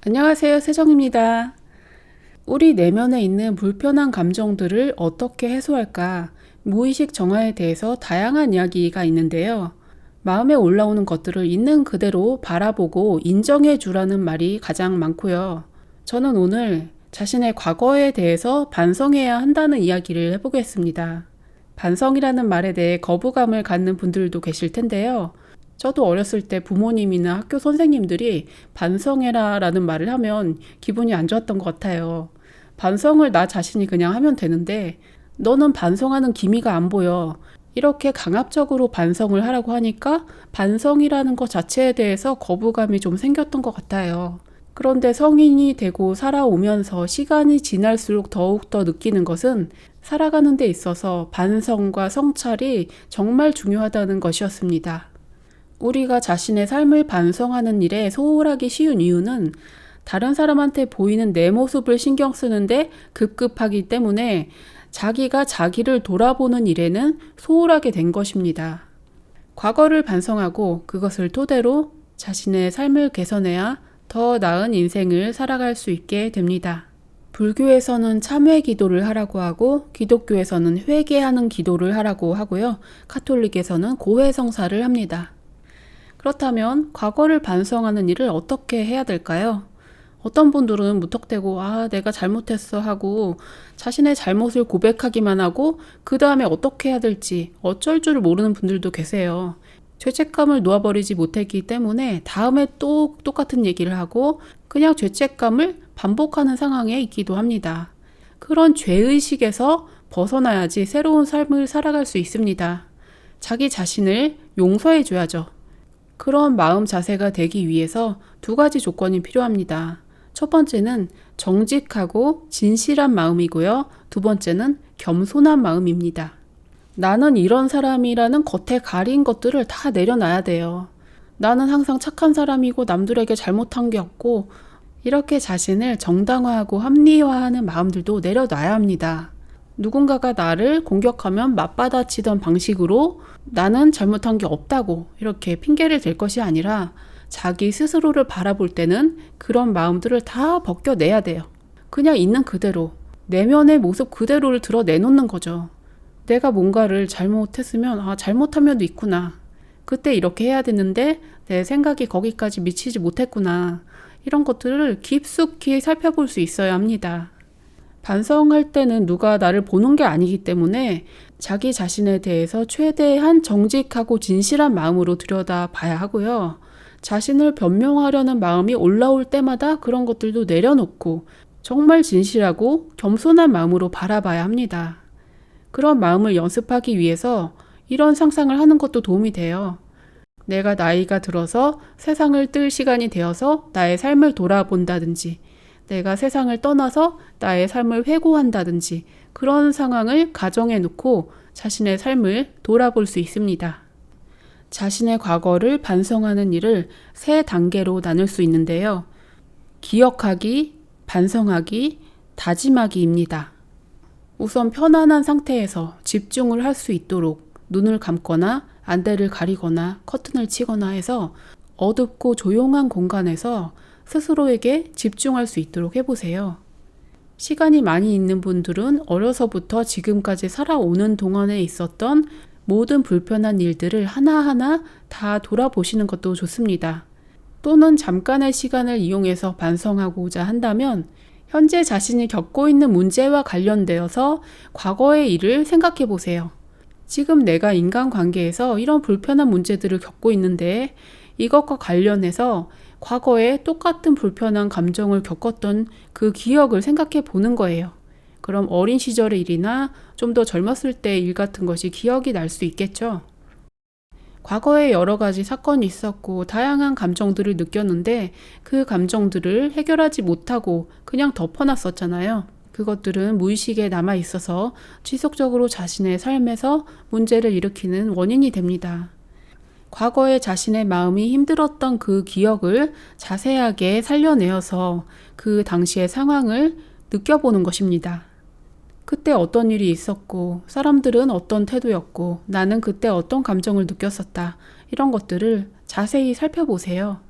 안녕하세요, 세정입니다. 우리 내면에 있는 불편한 감정들을 어떻게 해소할까? 무의식 정화에 대해서 다양한 이야기가 있는데요. 마음에 올라오는 것들을 있는 그대로 바라보고 인정해 주라는 말이 가장 많고요. 저는 오늘 자신의 과거에 대해서 반성해야 한다는 이야기를 해보겠습니다. 반성이라는 말에 대해 거부감을 갖는 분들도 계실 텐데요. 저도 어렸을 때 부모님이나 학교 선생님들이 반성해라 라는 말을 하면 기분이 안 좋았던 것 같아요. 반성을 나 자신이 그냥 하면 되는데 너는 반성하는 기미가 안 보여. 이렇게 강압적으로 반성을 하라고 하니까 반성이라는 것 자체에 대해서 거부감이 좀 생겼던 것 같아요. 그런데 성인이 되고 살아오면서 시간이 지날수록 더욱더 느끼는 것은 살아가는 데 있어서 반성과 성찰이 정말 중요하다는 것이었습니다. 우리가 자신의 삶을 반성하는 일에 소홀하기 쉬운 이유는 다른 사람한테 보이는 내 모습을 신경 쓰는데 급급하기 때문에 자기가 자기를 돌아보는 일에는 소홀하게 된 것입니다. 과거를 반성하고 그것을 토대로 자신의 삶을 개선해야 더 나은 인생을 살아갈 수 있게 됩니다. 불교에서는 참회 기도를 하라고 하고 기독교에서는 회개하는 기도를 하라고 하고요. 카톨릭에서는 고해성사를 합니다. 그렇다면 과거를 반성하는 일을 어떻게 해야 될까요? 어떤 분들은 무턱대고 내가 잘못했어 하고 자신의 잘못을 고백하기만 하고 그 다음에 어떻게 해야 될지 어쩔 줄 모르는 분들도 계세요. 죄책감을 놓아버리지 못했기 때문에 다음에 또 똑같은 얘기를 하고 그냥 죄책감을 반복하는 상황에 있기도 합니다. 그런 죄의식에서 벗어나야지 새로운 삶을 살아갈 수 있습니다. 자기 자신을 용서해줘야죠. 그런 마음 자세가 되기 위해서 두 가지 조건이 필요합니다. 첫 번째는 정직하고 진실한 마음이고요. 두 번째는 겸손한 마음입니다. 나는 이런 사람이라는 겉에 가린 것들을 다 내려놔야 돼요. 나는 항상 착한 사람이고 남들에게 잘못한 게 없고 이렇게 자신을 정당화하고 합리화하는 마음들도 내려놔야 합니다. 누군가가 나를 공격하면 맞받아치던 방식으로 나는 잘못한 게 없다고 이렇게 핑계를 댈 것이 아니라 자기 스스로를 바라볼 때는 그런 마음들을 다 벗겨내야 돼요. 그냥 있는 그대로 내면의 모습 그대로를 드러내놓는 거죠. 내가 뭔가를 잘못했으면 잘못한 면도 있구나. 그때 이렇게 해야 되는데 내 생각이 거기까지 미치지 못했구나. 이런 것들을 깊숙이 살펴볼 수 있어야 합니다. 반성할 때는 누가 나를 보는 게 아니기 때문에 자기 자신에 대해서 최대한 정직하고 진실한 마음으로 들여다 봐야 하고요. 자신을 변명하려는 마음이 올라올 때마다 그런 것들도 내려놓고 정말 진실하고 겸손한 마음으로 바라봐야 합니다. 그런 마음을 연습하기 위해서 이런 상상을 하는 것도 도움이 돼요. 내가 나이가 들어서 세상을 뜰 시간이 되어서 나의 삶을 돌아본다든지 내가 세상을 떠나서 나의 삶을 회고한다든지 그런 상황을 가정해 놓고 자신의 삶을 돌아볼 수 있습니다. 자신의 과거를 반성하는 일을 세 단계로 나눌 수 있는데요. 기억하기, 반성하기, 다짐하기입니다. 우선 편안한 상태에서 집중을 할 수 있도록 눈을 감거나 안대를 가리거나 커튼을 치거나 해서 어둡고 조용한 공간에서 스스로에게 집중할 수 있도록 해보세요. 시간이 많이 있는 분들은 어려서부터 지금까지 살아오는 동안에 있었던 모든 불편한 일들을 하나하나 다 돌아보시는 것도 좋습니다. 또는 잠깐의 시간을 이용해서 반성하고자 한다면 현재 자신이 겪고 있는 문제와 관련되어서 과거의 일을 생각해 보세요. 지금 내가 인간관계에서 이런 불편한 문제들을 겪고 있는데 이것과 관련해서 과거에 똑같은 불편한 감정을 겪었던 그 기억을 생각해 보는 거예요. 그럼 어린 시절의 일이나 좀 더 젊었을 때의 일 같은 것이 기억이 날 수 있겠죠. 과거에 여러 가지 사건이 있었고 다양한 감정들을 느꼈는데 그 감정들을 해결하지 못하고 그냥 덮어놨었잖아요. 그것들은 무의식에 남아 있어서 지속적으로 자신의 삶에서 문제를 일으키는 원인이 됩니다. 과거에 자신의 마음이 힘들었던 그 기억을 자세하게 살려내어서 그 당시의 상황을 느껴보는 것입니다. 그때 어떤 일이 있었고 사람들은 어떤 태도였고 나는 그때 어떤 감정을 느꼈었다. 이런 것들을 자세히 살펴보세요.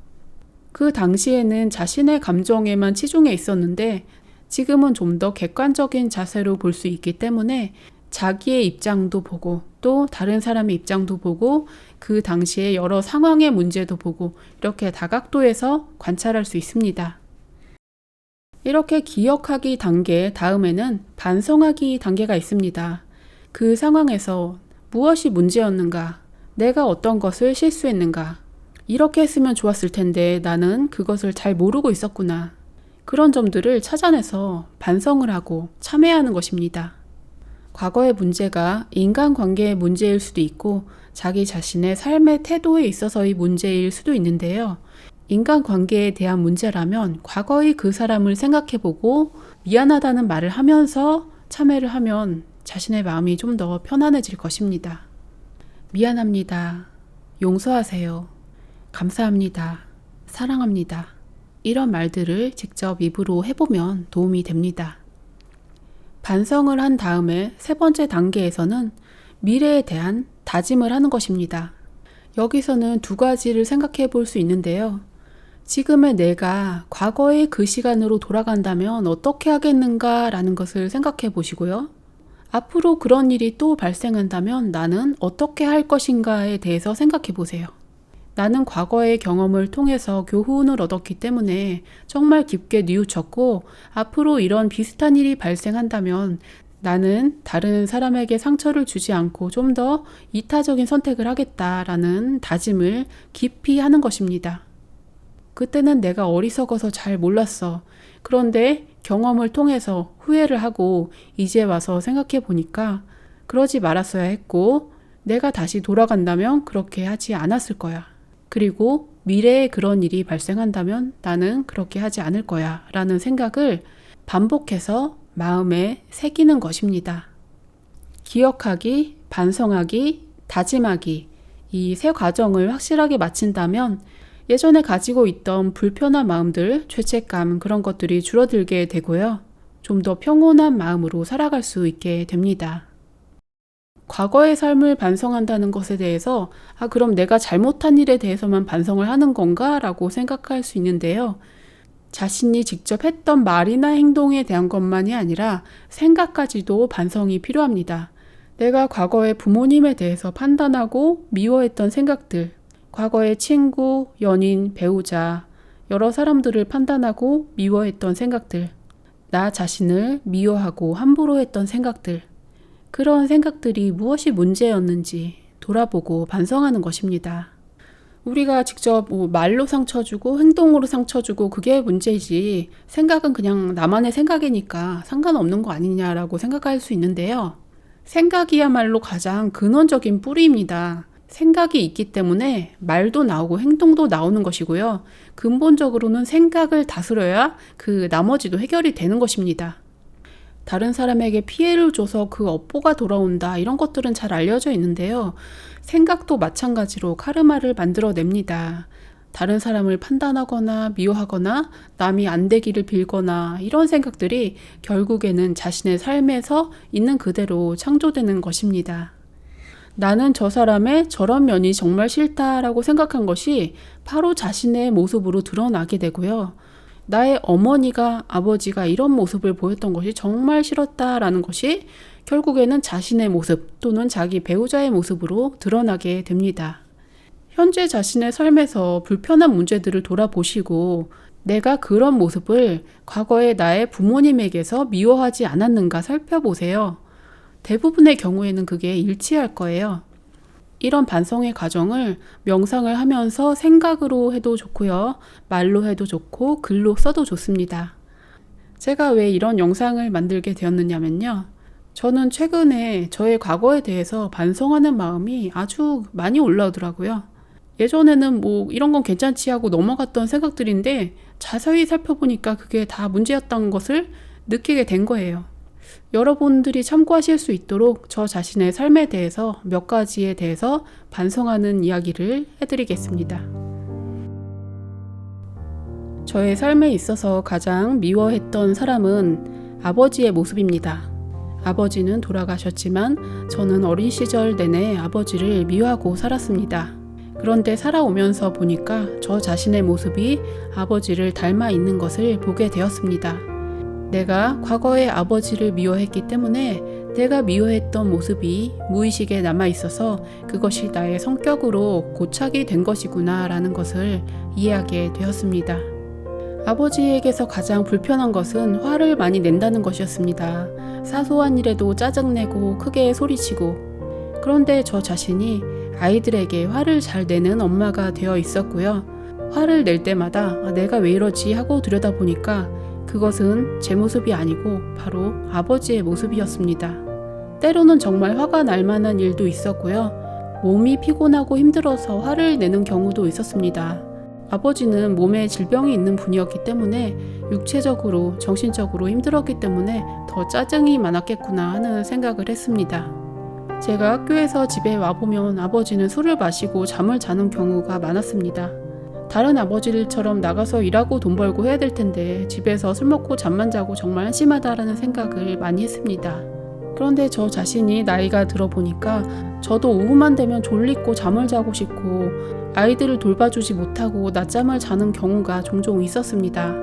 그 당시에는 자신의 감정에만 치중해 있었는데 지금은 좀 더 객관적인 자세로 볼 수 있기 때문에 자기의 입장도 보고 또 다른 사람의 입장도 보고 그 당시에 여러 상황의 문제도 보고 이렇게 다각도에서 관찰할 수 있습니다. 이렇게 기억하기 단계 다음에는 반성하기 단계가 있습니다. 그 상황에서 무엇이 문제였는가? 내가 어떤 것을 실수했는가? 이렇게 했으면 좋았을 텐데 나는 그것을 잘 모르고 있었구나. 그런 점들을 찾아내서 반성을 하고 참회하는 것입니다. 과거의 문제가 인간관계의 문제일 수도 있고 자기 자신의 삶의 태도에 있어서의 문제일 수도 있는데요. 인간관계에 대한 문제라면 과거의 그 사람을 생각해보고 미안하다는 말을 하면서 참회를 하면 자신의 마음이 좀 더 편안해질 것입니다. 미안합니다. 용서하세요. 감사합니다. 사랑합니다. 이런 말들을 직접 입으로 해보면 도움이 됩니다. 반성을 한 다음에 세 번째 단계에서는 미래에 대한 다짐을 하는 것입니다. 여기서는 두 가지를 생각해 볼 수 있는데요. 지금의 내가 과거의 그 시간으로 돌아간다면 어떻게 하겠는가 라는 것을 생각해 보시고요. 앞으로 그런 일이 또 발생한다면 나는 어떻게 할 것인가에 대해서 생각해 보세요. 나는 과거의 경험을 통해서 교훈을 얻었기 때문에 정말 깊게 뉘우쳤고 앞으로 이런 비슷한 일이 발생한다면 나는 다른 사람에게 상처를 주지 않고 좀 더 이타적인 선택을 하겠다라는 다짐을 깊이 하는 것입니다. 그때는 내가 어리석어서 잘 몰랐어. 그런데 경험을 통해서 후회를 하고 이제 와서 생각해 보니까 그러지 말았어야 했고 내가 다시 돌아간다면 그렇게 하지 않았을 거야. 그리고 미래에 그런 일이 발생한다면 나는 그렇게 하지 않을 거야 라는 생각을 반복해서 마음에 새기는 것입니다. 기억하기, 반성하기, 다짐하기 이 세 과정을 확실하게 마친다면 예전에 가지고 있던 불편한 마음들, 죄책감 그런 것들이 줄어들게 되고요. 좀 더 평온한 마음으로 살아갈 수 있게 됩니다. 과거의 삶을 반성한다는 것에 대해서 그럼 내가 잘못한 일에 대해서만 반성을 하는 건가? 라고 생각할 수 있는데요. 자신이 직접 했던 말이나 행동에 대한 것만이 아니라 생각까지도 반성이 필요합니다. 내가 과거에 부모님에 대해서 판단하고 미워했던 생각들, 과거의 친구, 연인, 배우자, 여러 사람들을 판단하고 미워했던 생각들, 나 자신을 미워하고 함부로 했던 생각들, 그런 생각들이 무엇이 문제였는지 돌아보고 반성하는 것입니다. 우리가 직접 말로 상처 주고 행동으로 상처 주고 그게 문제지 생각은 그냥 나만의 생각이니까 상관없는 거 아니냐라고 생각할 수 있는데요. 생각이야말로 가장 근원적인 뿌리입니다. 생각이 있기 때문에 말도 나오고 행동도 나오는 것이고요. 근본적으로는 생각을 다스려야 그 나머지도 해결이 되는 것입니다. 다른 사람에게 피해를 줘서 그 업보가 돌아온다 이런 것들은 잘 알려져 있는데요. 생각도 마찬가지로 카르마를 만들어냅니다. 다른 사람을 판단하거나 미워하거나 남이 안 되기를 빌거나 이런 생각들이 결국에는 자신의 삶에서 있는 그대로 창조되는 것입니다. 나는 저 사람의 저런 면이 정말 싫다라고 생각한 것이 바로 자신의 모습으로 드러나게 되고요. 나의 어머니가 아버지가 이런 모습을 보였던 것이 정말 싫었다라는 것이 결국에는 자신의 모습 또는 자기 배우자의 모습으로 드러나게 됩니다. 현재 자신의 삶에서 불편한 문제들을 돌아보시고 내가 그런 모습을 과거의 나의 부모님에게서 미워하지 않았는가 살펴보세요. 대부분의 경우에는 그게 일치할 거예요. 이런 반성의 과정을 명상을 하면서 생각으로 해도 좋고요. 말로 해도 좋고 글로 써도 좋습니다. 제가 왜 이런 영상을 만들게 되었느냐면요. 저는 최근에 저의 과거에 대해서 반성하는 마음이 아주 많이 올라오더라고요. 예전에는 이런 건 괜찮지 하고 넘어갔던 생각들인데 자세히 살펴보니까 그게 다 문제였던 것을 느끼게 된 거예요. 여러분들이 참고하실 수 있도록 저 자신의 삶에 대해서 몇 가지에 대해서 반성하는 이야기를 해드리겠습니다. 저의 삶에 있어서 가장 미워했던 사람은 아버지의 모습입니다. 아버지는 돌아가셨지만 저는 어린 시절 내내 아버지를 미워하고 살았습니다. 그런데 살아오면서 보니까 저 자신의 모습이 아버지를 닮아 있는 것을 보게 되었습니다. 내가 과거의 아버지를 미워했기 때문에 내가 미워했던 모습이 무의식에 남아 있어서 그것이 나의 성격으로 고착이 된 것이구나 라는 것을 이해하게 되었습니다. 아버지에게서 가장 불편한 것은 화를 많이 낸다는 것이었습니다. 사소한 일에도 짜증내고 크게 소리치고, 그런데 저 자신이 아이들에게 화를 잘 내는 엄마가 되어 있었고요. 화를 낼 때마다 내가 왜 이러지 하고 들여다보니까 그것은 제 모습이 아니고 바로 아버지의 모습이었습니다. 때로는 정말 화가 날 만한 일도 있었고요. 몸이 피곤하고 힘들어서 화를 내는 경우도 있었습니다. 아버지는 몸에 질병이 있는 분이었기 때문에 육체적으로, 정신적으로 힘들었기 때문에 더 짜증이 많았겠구나 하는 생각을 했습니다. 제가 학교에서 집에 와보면 아버지는 술을 마시고 잠을 자는 경우가 많았습니다. 다른 아버지들처럼 나가서 일하고 돈 벌고 해야 될 텐데 집에서 술 먹고 잠만 자고 정말 한심하다라는 생각을 많이 했습니다. 그런데 저 자신이 나이가 들어보니까 저도 오후만 되면 졸리고 잠을 자고 싶고 아이들을 돌봐주지 못하고 낮잠을 자는 경우가 종종 있었습니다.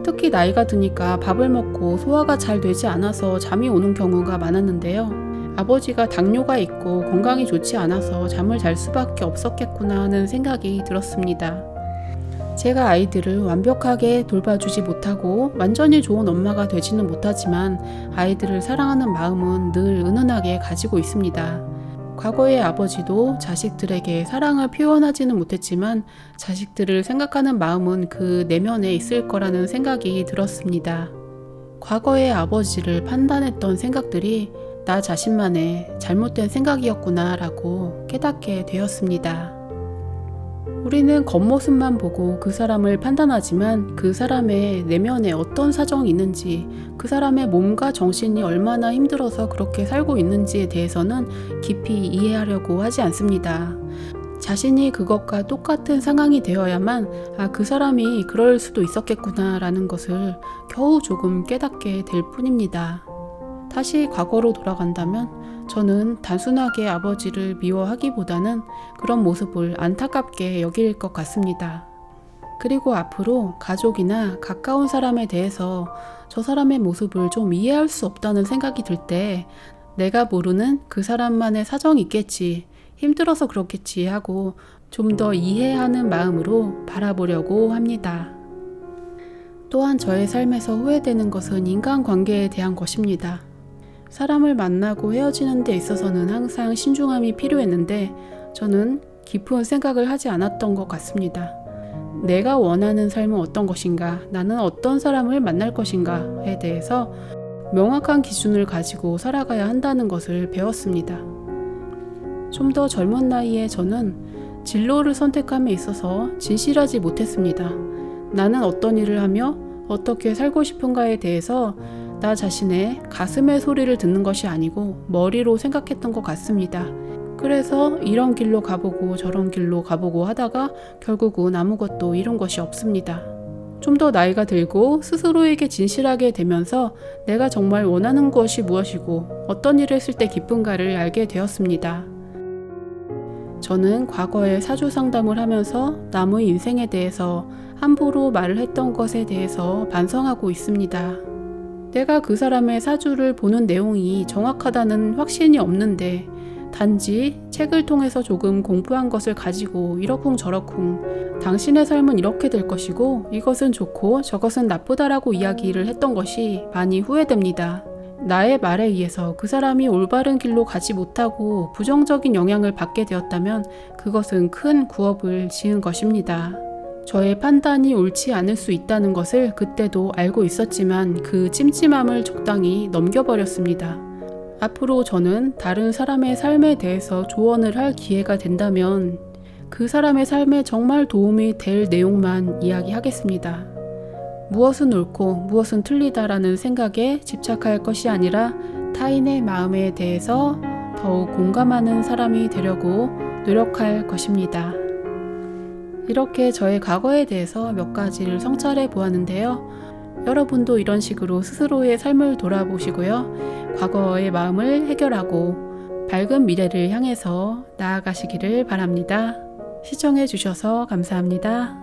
특히 나이가 드니까 밥을 먹고 소화가 잘 되지 않아서 잠이 오는 경우가 많았는데요. 아버지가 당뇨가 있고 건강이 좋지 않아서 잠을 잘 수밖에 없었겠구나 하는 생각이 들었습니다. 제가 아이들을 완벽하게 돌봐주지 못하고 완전히 좋은 엄마가 되지는 못하지만 아이들을 사랑하는 마음은 늘 은은하게 가지고 있습니다. 과거의 아버지도 자식들에게 사랑을 표현하지는 못했지만 자식들을 생각하는 마음은 그 내면에 있을 거라는 생각이 들었습니다. 과거의 아버지를 판단했던 생각들이 나 자신만의 잘못된 생각이었구나 라고 깨닫게 되었습니다. 우리는 겉모습만 보고 그 사람을 판단하지만 그 사람의 내면에 어떤 사정이 있는지, 그 사람의 몸과 정신이 얼마나 힘들어서 그렇게 살고 있는지에 대해서는 깊이 이해하려고 하지 않습니다. 자신이 그것과 똑같은 상황이 되어야만 그 사람이 그럴 수도 있었겠구나 라는 것을 겨우 조금 깨닫게 될 뿐입니다. 다시 과거로 돌아간다면 저는 단순하게 아버지를 미워하기보다는 그런 모습을 안타깝게 여길 것 같습니다. 그리고 앞으로 가족이나 가까운 사람에 대해서 저 사람의 모습을 좀 이해할 수 없다는 생각이 들 때 내가 모르는 그 사람만의 사정이 있겠지, 힘들어서 그렇겠지 하고 좀 더 이해하는 마음으로 바라보려고 합니다. 또한 저의 삶에서 후회되는 것은 인간관계에 대한 것입니다. 사람을 만나고 헤어지는 데 있어서는 항상 신중함이 필요했는데 저는 깊은 생각을 하지 않았던 것 같습니다. 내가 원하는 삶은 어떤 것인가, 나는 어떤 사람을 만날 것인가에 대해서 명확한 기준을 가지고 살아가야 한다는 것을 배웠습니다. 좀 더 젊은 나이에 저는 진로를 선택함에 있어서 진실하지 못했습니다. 나는 어떤 일을 하며 어떻게 살고 싶은가에 대해서 나 자신의 가슴의 소리를 듣는 것이 아니고 머리로 생각했던 것 같습니다. 그래서 이런 길로 가보고 저런 길로 가보고 하다가 결국은 아무것도 이룬 것이 없습니다. 좀 더 나이가 들고 스스로에게 진실하게 되면서 내가 정말 원하는 것이 무엇이고 어떤 일을 했을 때 기쁜가를 알게 되었습니다. 저는 과거에 사주 상담을 하면서 남의 인생에 대해서 함부로 말을 했던 것에 대해서 반성하고 있습니다. 내가 그 사람의 사주를 보는 내용이 정확하다는 확신이 없는데 단지 책을 통해서 조금 공부한 것을 가지고 이러쿵저러쿵 당신의 삶은 이렇게 될 것이고 이것은 좋고 저것은 나쁘다라고 이야기를 했던 것이 많이 후회됩니다. 나의 말에 의해서 그 사람이 올바른 길로 가지 못하고 부정적인 영향을 받게 되었다면 그것은 큰 구업을 지은 것입니다. 저의 판단이 옳지 않을 수 있다는 것을 그때도 알고 있었지만 그 찜찜함을 적당히 넘겨버렸습니다. 앞으로 저는 다른 사람의 삶에 대해서 조언을 할 기회가 된다면 그 사람의 삶에 정말 도움이 될 내용만 이야기하겠습니다. 무엇은 옳고 무엇은 틀리다라는 생각에 집착할 것이 아니라 타인의 마음에 대해서 더욱 공감하는 사람이 되려고 노력할 것입니다. 이렇게 저의 과거에 대해서 몇 가지를 성찰해 보았는데요. 여러분도 이런 식으로 스스로의 삶을 돌아보시고요. 과거의 마음을 해결하고 밝은 미래를 향해서 나아가시기를 바랍니다. 시청해 주셔서 감사합니다.